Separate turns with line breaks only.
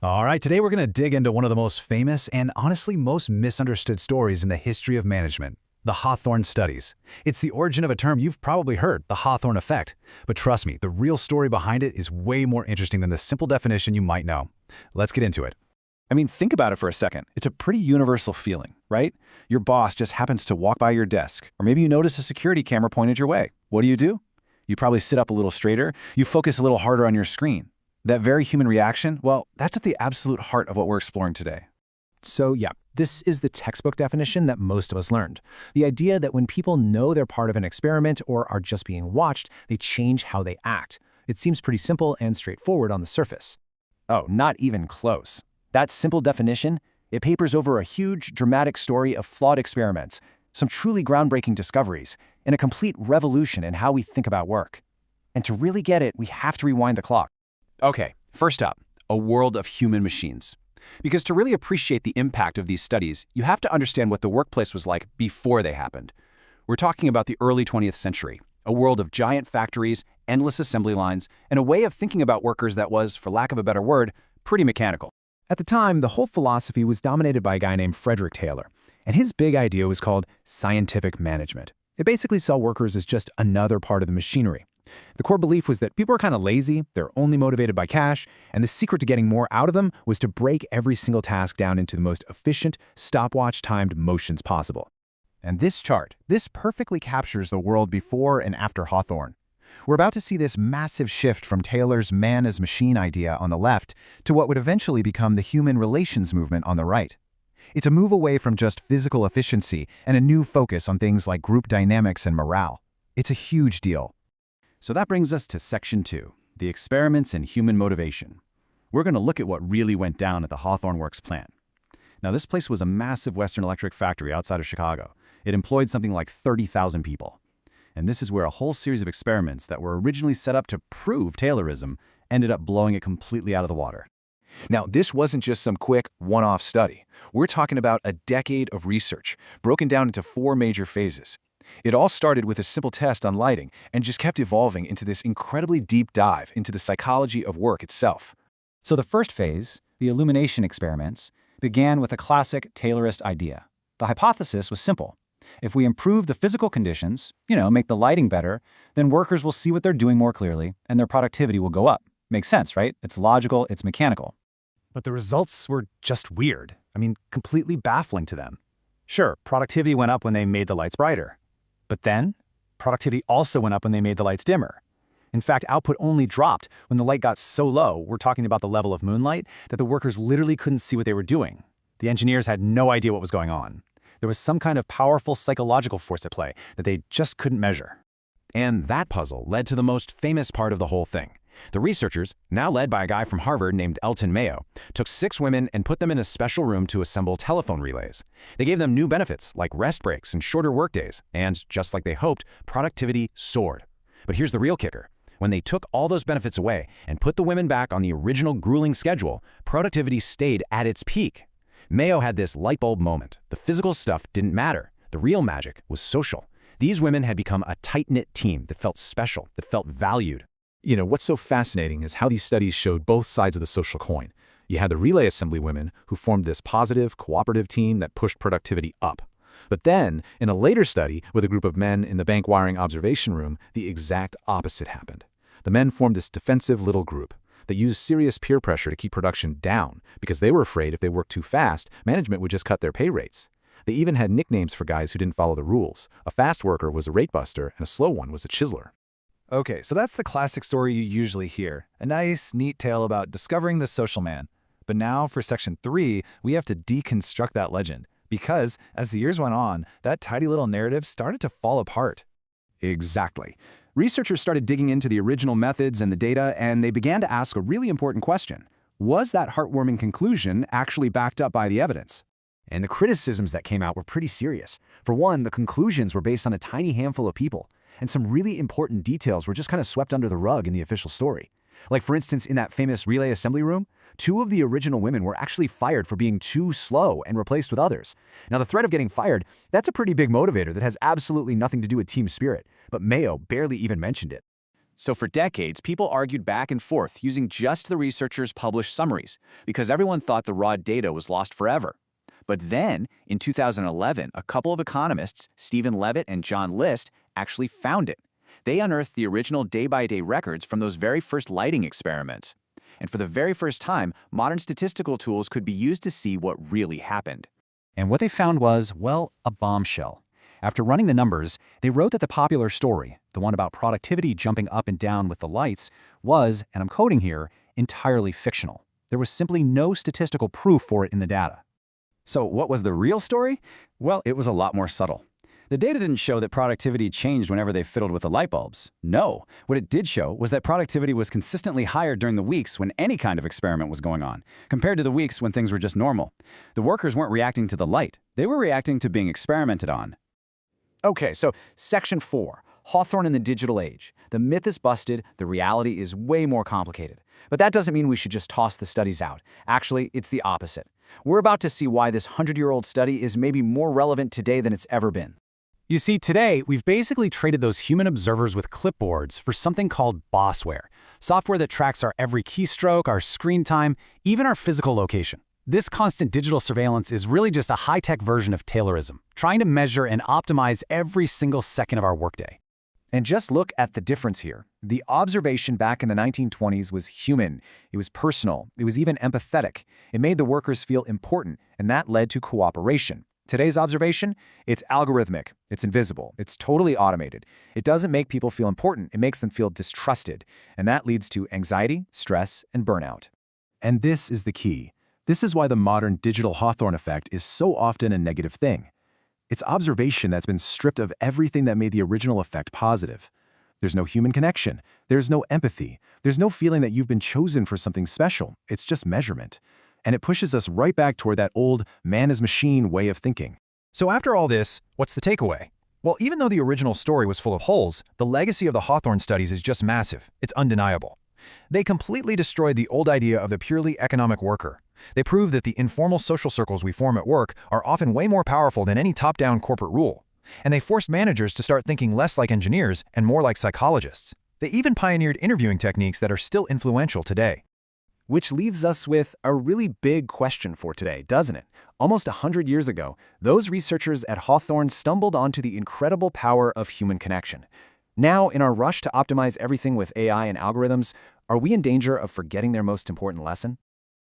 All right, today we're going to dig into one of the most famous and honestly most misunderstood stories in the history of management, the Hawthorne Studies. It's the origin of a term you've probably heard, the Hawthorne Effect. But trust me, the real story behind it is way more interesting than the simple definition you might know. Let's get into it.
I mean, think about it for a second. It's a pretty universal feeling, right? Your boss just happens to walk by your desk, or maybe you notice a security camera pointed your way. What do? You probably sit up a little straighter, you focus a little harder on your screen. That very human reaction, well, that's at the absolute heart of what we're exploring today.
So yeah, this is the textbook definition that most of us learned. The idea that when people know they're part of an experiment or are just being watched, they change how they act. It seems pretty simple and straightforward on the surface.
Oh, not even close. That simple definition, it papers over a huge, dramatic story of flawed experiments, some truly groundbreaking discoveries, and a complete revolution in how we think about work. And to really get it, we have to rewind the clock. Okay, first up, a world of human machines. Because to really appreciate the impact of these studies, you have to understand what the workplace was like before they happened. We're talking about the early 20th century, a world of giant factories, endless assembly lines, and a way of thinking about workers that was, for lack of a better word, pretty mechanical.
At the time, the whole philosophy was dominated by a guy named Frederick Taylor, and his big idea was called scientific management. It basically saw workers as just another part of the machinery. The core belief was that people are kind of lazy, they're only motivated by cash, and the secret to getting more out of them was to break every single task down into the most efficient, stopwatch-timed motions possible.
And this chart, this perfectly captures the world before and after Hawthorne. We're about to see this massive shift from Taylor's man-as-machine idea on the left to what would eventually become the human relations movement on the right. It's a move away from just physical efficiency and a new focus on things like group dynamics and morale. It's a huge deal.
So that brings us to Section 2, the experiments in human motivation. We're going to look at what really went down at the Hawthorne Works plant. Now, this place was a massive Western electric factory outside of Chicago. It employed something like 30,000 people. And this is where a whole series of experiments that were originally set up to prove Taylorism ended up blowing it completely out of the water.
Now, this wasn't just some quick one-off study. We're talking about a decade of research, broken down into 4 major phases. It all started with a simple test on lighting and just kept evolving into this incredibly deep dive into the psychology of work itself.
So the first phase, the Illumination experiments, began with a classic Taylorist idea. The hypothesis was simple. If we improve the physical conditions, make the lighting better, then workers will see what they're doing more clearly and their productivity will go up. Makes sense, right? It's logical, it's mechanical.
But the results were just weird. Completely baffling to them. Sure, productivity went up when they made the lights brighter. But then, productivity also went up when they made the lights dimmer. In fact, output only dropped when the light got so low, we're talking about the level of moonlight, that the workers literally couldn't see what they were doing. The engineers had no idea what was going on. There was some kind of powerful psychological force at play that they just couldn't measure.
And that puzzle led to the most famous part of the whole thing. The researchers, now led by a guy from Harvard named Elton Mayo, took 6 women and put them in a special room to assemble telephone relays. They gave them new benefits like rest breaks and shorter workdays, and just like they hoped, productivity soared. But here's the real kicker. When they took all those benefits away and put the women back on the original grueling schedule, productivity stayed at its peak. Mayo had this light bulb moment. The physical stuff didn't matter. The real magic was social. These women had become a tight-knit team that felt special, that felt valued.
What's so fascinating is how these studies showed both sides of the social coin. You had the relay assembly women who formed this positive, cooperative team that pushed productivity up. But then, in a later study with a group of men in the bank wiring observation room, the exact opposite happened. The men formed this defensive little group that used serious peer pressure to keep production down because they were afraid if they worked too fast, management would just cut their pay rates. They even had nicknames for guys who didn't follow the rules. A fast worker was a rate buster and a slow one was a chiseler.
Okay, so that's the classic story you usually hear. A nice, neat tale about discovering the social man. But now, for Section 3, we have to deconstruct that legend. Because, as the years went on, that tidy little narrative started to fall apart.
Exactly. Researchers started digging into the original methods and the data, and they began to ask a really important question. Was that heartwarming conclusion actually backed up by the evidence?
And the criticisms that came out were pretty serious. For one, the conclusions were based on a tiny handful of people, and some really important details were just kind of swept under the rug in the official story. Like, for instance, in that famous relay assembly room, 2 of the original women were actually fired for being too slow and replaced with others. Now, the threat of getting fired, that's a pretty big motivator that has absolutely nothing to do with team spirit, but Mayo barely even mentioned it.
So for decades, people argued back and forth using just the researchers' published summaries, because everyone thought the raw data was lost forever. But then, in 2011, a couple of economists, Stephen Levitt and John List, actually found it. They unearthed the original day-by-day records from those very first lighting experiments. And for the very first time, modern statistical tools could be used to see what really happened.
And what they found was, well, a bombshell. After running the numbers, they wrote that the popular story, the one about productivity jumping up and down with the lights, was, and I'm quoting here, entirely fictional. There was simply no statistical proof for it in the data.
So what was the real story? Well, it was a lot more subtle. The data didn't show that productivity changed whenever they fiddled with the light bulbs. No, what it did show was that productivity was consistently higher during the weeks when any kind of experiment was going on, compared to the weeks when things were just normal. The workers weren't reacting to the light. They were reacting to being experimented on. Okay, so Section 4, Hawthorne in the Digital Age. The myth is busted, the reality is way more complicated. But that doesn't mean we should just toss the studies out. Actually, it's the opposite. We're about to see why this 100-year-old study is maybe more relevant today than it's ever been.
You see, today, we've basically traded those human observers with clipboards for something called bossware, software that tracks our every keystroke, our screen time, even our physical location. This constant digital surveillance is really just a high-tech version of Taylorism, trying to measure and optimize every single second of our workday.
And just look at the difference here. The observation back in the 1920s was human, it was personal, it was even empathetic. It made the workers feel important, and that led to cooperation. Today's observation, it's algorithmic, it's invisible, it's totally automated. It doesn't make people feel important, it makes them feel distrusted, and that leads to anxiety, stress, and burnout.
And this is the key. This is why the modern digital Hawthorne effect is so often a negative thing. It's observation that's been stripped of everything that made the original effect positive. There's no human connection. There's no empathy. There's no feeling that you've been chosen for something special. It's just measurement. And it pushes us right back toward that old man-is-machine way of thinking.
So after all this, what's the takeaway? Well, even though the original story was full of holes, the legacy of the Hawthorne studies is just massive. It's undeniable. They completely destroyed the old idea of the purely economic worker. They proved that the informal social circles we form at work are often way more powerful than any top-down corporate rule. And they forced managers to start thinking less like engineers and more like psychologists. They even pioneered interviewing techniques that are still influential today.
Which leaves us with a really big question for today, doesn't it? Almost 100 years ago, those researchers at Hawthorne stumbled onto the incredible power of human connection. Now, in our rush to optimize everything with AI and algorithms, are we in danger of forgetting their most important lesson?